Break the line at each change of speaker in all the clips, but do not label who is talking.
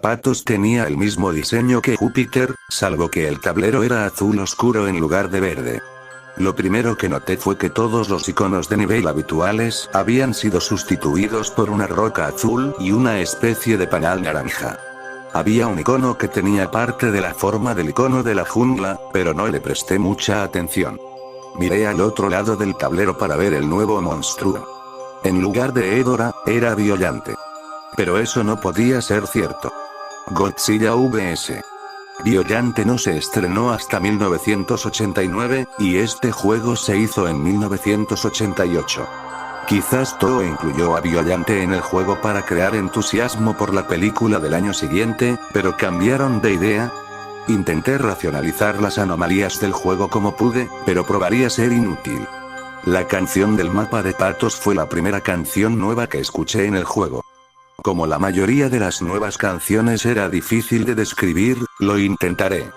Patos tenía el mismo diseño que Júpiter, salvo que el tablero era azul oscuro en lugar de verde. Lo primero que noté fue que todos los iconos de nivel habituales habían sido sustituidos por una roca azul y una especie de panal naranja. Había un icono que tenía parte de la forma del icono de la jungla, pero no le presté mucha atención. Miré al otro lado del tablero para ver el nuevo monstruo. En lugar de Hedorah, era Biollante. Pero eso no podía ser cierto. Godzilla vs. Biollante no se estrenó hasta 1989, y este juego se hizo en 1988. Quizás Toho incluyó a Biollante en el juego para crear entusiasmo por la película del año siguiente, pero cambiaron de idea. Intenté racionalizar las anomalías del juego como pude, pero probaría ser inútil. La canción del mapa de Patos fue la primera canción nueva que escuché en el juego. Como la mayoría de las nuevas canciones era difícil de describir, lo intentaré.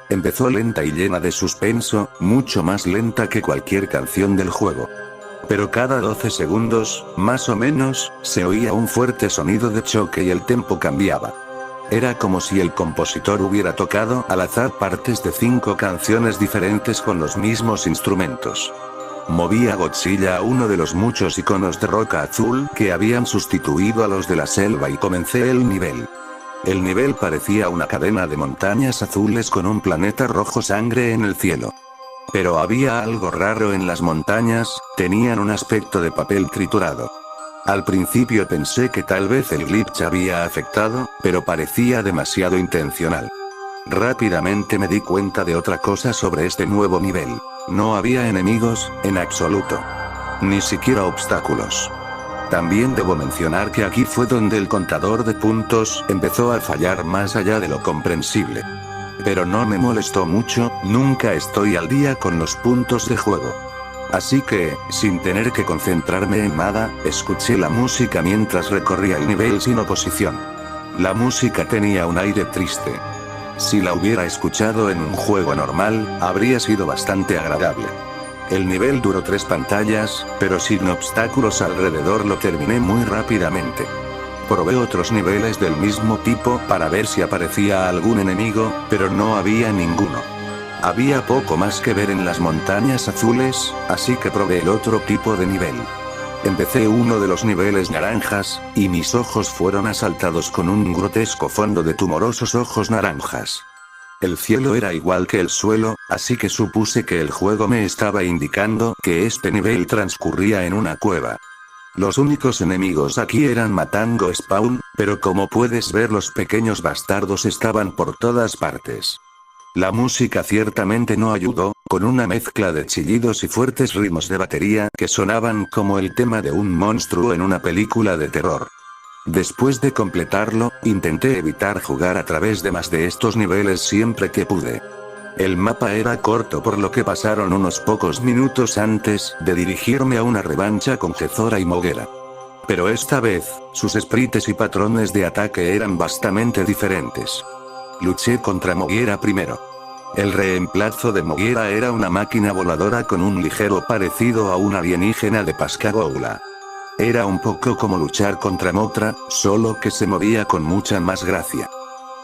Empezó lenta y llena de suspenso, mucho más lenta que cualquier canción del juego. Pero cada 12 segundos, más o menos, se oía un fuerte sonido de choque y el tempo cambiaba. Era como si el compositor hubiera tocado al azar partes de 5 canciones diferentes con los mismos instrumentos. Moví a Godzilla a uno de los muchos iconos de roca azul que habían sustituido a los de la selva y comencé el nivel. El nivel parecía una cadena de montañas azules con un planeta rojo sangre en el cielo. Pero había algo raro en las montañas, tenían un aspecto de papel triturado. Al principio pensé que tal vez el glitch había afectado, pero parecía demasiado intencional. Rápidamente me di cuenta de otra cosa sobre este nuevo nivel. No había enemigos, en absoluto. Ni siquiera obstáculos. También debo mencionar que aquí fue donde el contador de puntos empezó a fallar más allá de lo comprensible. Pero no me molestó mucho, nunca estoy al día con los puntos de juego. Así que, sin tener que concentrarme en nada, escuché la música mientras recorría el nivel sin oposición. La música tenía un aire triste. Si la hubiera escuchado en un juego normal, habría sido bastante agradable. El nivel duró 3 pantallas, pero sin obstáculos alrededor lo terminé muy rápidamente. Probé otros niveles del mismo tipo para ver si aparecía algún enemigo, pero no había ninguno. Había poco más que ver en las montañas azules, así que probé el otro tipo de nivel. Empecé uno de los niveles naranjas, y mis ojos fueron asaltados con un grotesco fondo de tumorosos ojos naranjas. El cielo era igual que el suelo, así que supuse que el juego me estaba indicando que este nivel transcurría en una cueva. Los únicos enemigos aquí eran Matango Spawn, pero como puedes ver los pequeños bastardos estaban por todas partes. La música ciertamente no ayudó, con una mezcla de chillidos y fuertes ritmos de batería que sonaban como el tema de un monstruo en una película de terror. Después de completarlo, intenté evitar jugar a través de más de estos niveles siempre que pude. El mapa era corto por lo que pasaron unos pocos minutos antes de dirigirme a una revancha con Gezora y Moguera. Pero esta vez, sus sprites y patrones de ataque eran bastante diferentes. Luché contra Moguera primero. El reemplazo de Moguera era una máquina voladora con un ligero parecido a un alienígena de Pascagoula. Era un poco como luchar contra Mothra, solo que se movía con mucha más gracia.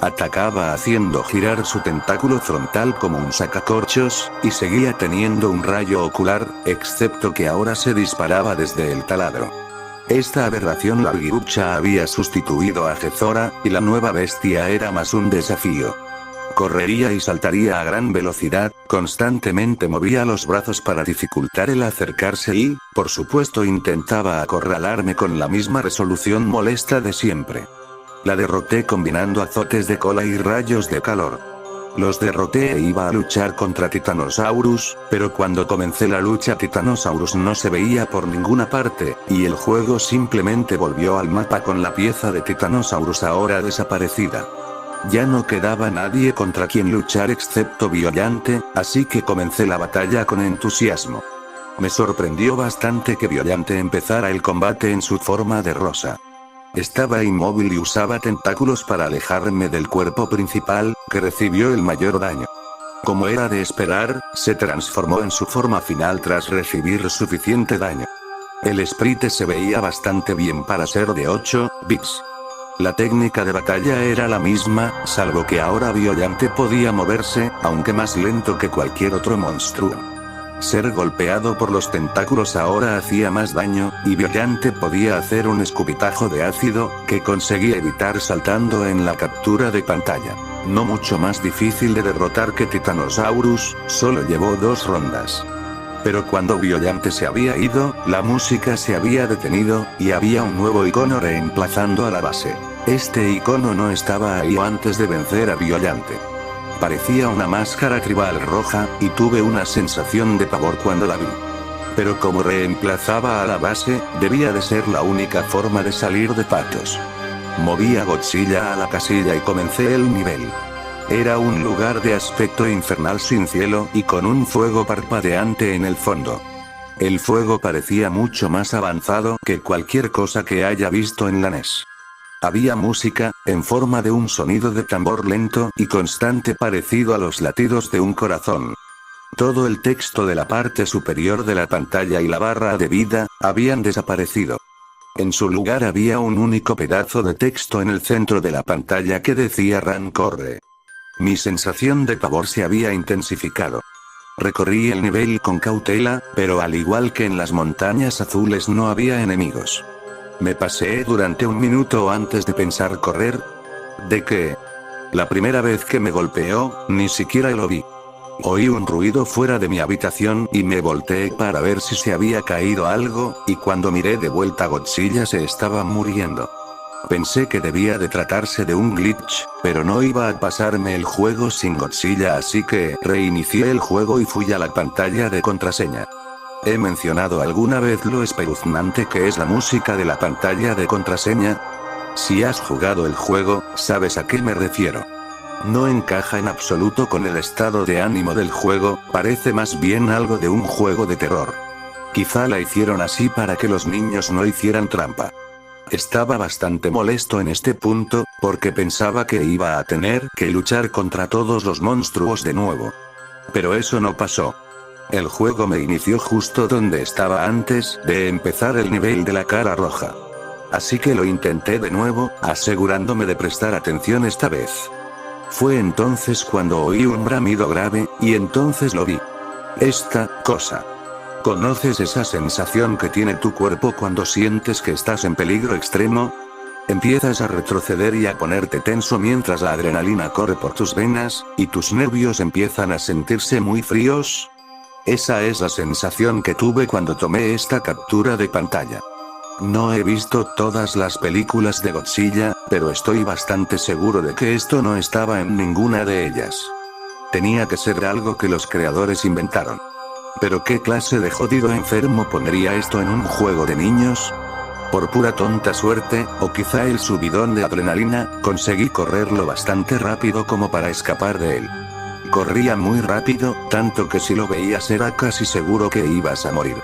Atacaba haciendo girar su tentáculo frontal como un sacacorchos, y seguía teniendo un rayo ocular, excepto que ahora se disparaba desde el taladro. Esta aberración larguirucha había sustituido a Gezora, y la nueva bestia era más un desafío. Correría y saltaría a gran velocidad, constantemente movía los brazos para dificultar el acercarse y, por supuesto, intentaba acorralarme con la misma resolución molesta de siempre. La derroté combinando azotes de cola y rayos de calor. Los derroté e iba a luchar contra Titanosaurus, pero cuando comencé la lucha Titanosaurus no se veía por ninguna parte, y el juego simplemente volvió al mapa con la pieza de Titanosaurus ahora desaparecida. Ya no quedaba nadie contra quien luchar excepto Biollante, así que comencé la batalla con entusiasmo. Me sorprendió bastante que Biollante empezara el combate en su forma de rosa. Estaba inmóvil y usaba tentáculos para alejarme del cuerpo principal, que recibió el mayor daño. Como era de esperar, se transformó en su forma final tras recibir suficiente daño. El sprite se veía bastante bien para ser de 8 bits. La técnica de batalla era la misma, salvo que ahora Violante podía moverse, aunque más lento que cualquier otro monstruo. Ser golpeado por los tentáculos ahora hacía más daño, y Violante podía hacer un escupitajo de ácido, que conseguía evitar saltando en la captura de pantalla. No mucho más difícil de derrotar que Titanosaurus, solo llevó 2 rondas. Pero cuando Violante se había ido, la música se había detenido, y había un nuevo icono reemplazando a la base. Este icono no estaba ahí antes de vencer a Violante. Parecía una máscara tribal roja, y tuve una sensación de pavor cuando la vi. Pero como reemplazaba a la base, debía de ser la única forma de salir de patos. Moví a Godzilla a la casilla y comencé el nivel. Era un lugar de aspecto infernal sin cielo y con un fuego parpadeante en el fondo. El fuego parecía mucho más avanzado que cualquier cosa que haya visto en la NES. Había música, en forma de un sonido de tambor lento y constante parecido a los latidos de un corazón. Todo el texto de la parte superior de la pantalla y la barra de vida, habían desaparecido. En su lugar había un único pedazo de texto en el centro de la pantalla que decía Ran corre. Mi sensación de pavor se había intensificado. Recorrí el nivel con cautela, pero al igual que en las montañas azules no había enemigos. Me paseé durante un minuto antes de pensar correr. ¿De qué? La primera vez que me golpeó, ni siquiera lo vi. Oí un ruido fuera de mi habitación y me volteé para ver si se había caído algo, y cuando miré de vuelta Godzilla se estaba muriendo. Pensé que debía de tratarse de un glitch, pero no iba a pasarme el juego sin Godzilla, así que reinicié el juego y fui a la pantalla de contraseña. ¿He mencionado alguna vez lo espeluznante que es la música de la pantalla de contraseña? Si has jugado el juego, sabes a qué me refiero. No encaja en absoluto con el estado de ánimo del juego, parece más bien algo de un juego de terror. Quizá la hicieron así para que los niños no hicieran trampa. Estaba bastante molesto en este punto, porque pensaba que iba a tener que luchar contra todos los monstruos de nuevo. Pero eso no pasó. El juego me inició justo donde estaba antes de empezar el nivel de la cara roja. Así que lo intenté de nuevo, asegurándome de prestar atención esta vez. Fue entonces cuando oí un bramido grave, y entonces lo vi. Esta cosa. ¿Conoces esa sensación que tiene tu cuerpo cuando sientes que estás en peligro extremo? Empiezas a retroceder y a ponerte tenso mientras la adrenalina corre por tus venas, y tus nervios empiezan a sentirse muy fríos. Esa es la sensación que tuve cuando tomé esta captura de pantalla. No he visto todas las películas de Godzilla, pero estoy bastante seguro de que esto no estaba en ninguna de ellas. Tenía que ser algo que los creadores inventaron. ¿Pero qué clase de jodido enfermo pondría esto en un juego de niños? Por pura tonta suerte, o quizá el subidón de adrenalina, conseguí correrlo bastante rápido como para escapar de él. Corría muy rápido, tanto que si lo veías era casi seguro que ibas a morir.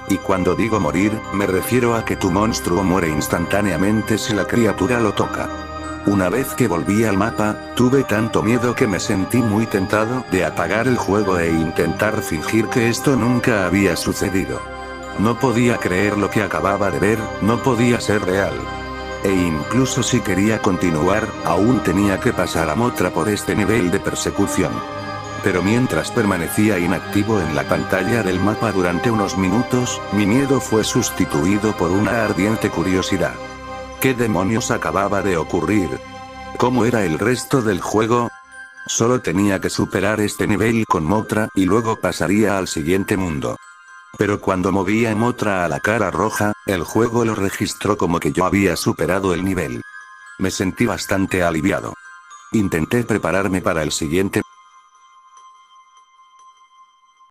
Y cuando digo morir, me refiero a que tu monstruo muere instantáneamente si la criatura lo toca. Una vez que volví al mapa, tuve tanto miedo que me sentí muy tentado de apagar el juego e intentar fingir que esto nunca había sucedido. No podía creer lo que acababa de ver, no podía ser real. E incluso si quería continuar, aún tenía que pasar a Mothra por este nivel de persecución. Pero mientras permanecía inactivo en la pantalla del mapa durante unos minutos, mi miedo fue sustituido por una ardiente curiosidad. ¿Qué demonios acababa de ocurrir? ¿Cómo era el resto del juego? Solo tenía que superar este nivel con Mothra y luego pasaría al siguiente mundo. Pero cuando moví a Mothra a la cara roja, el juego lo registró como que yo había superado el nivel. Me sentí bastante aliviado. Intenté prepararme para el siguiente,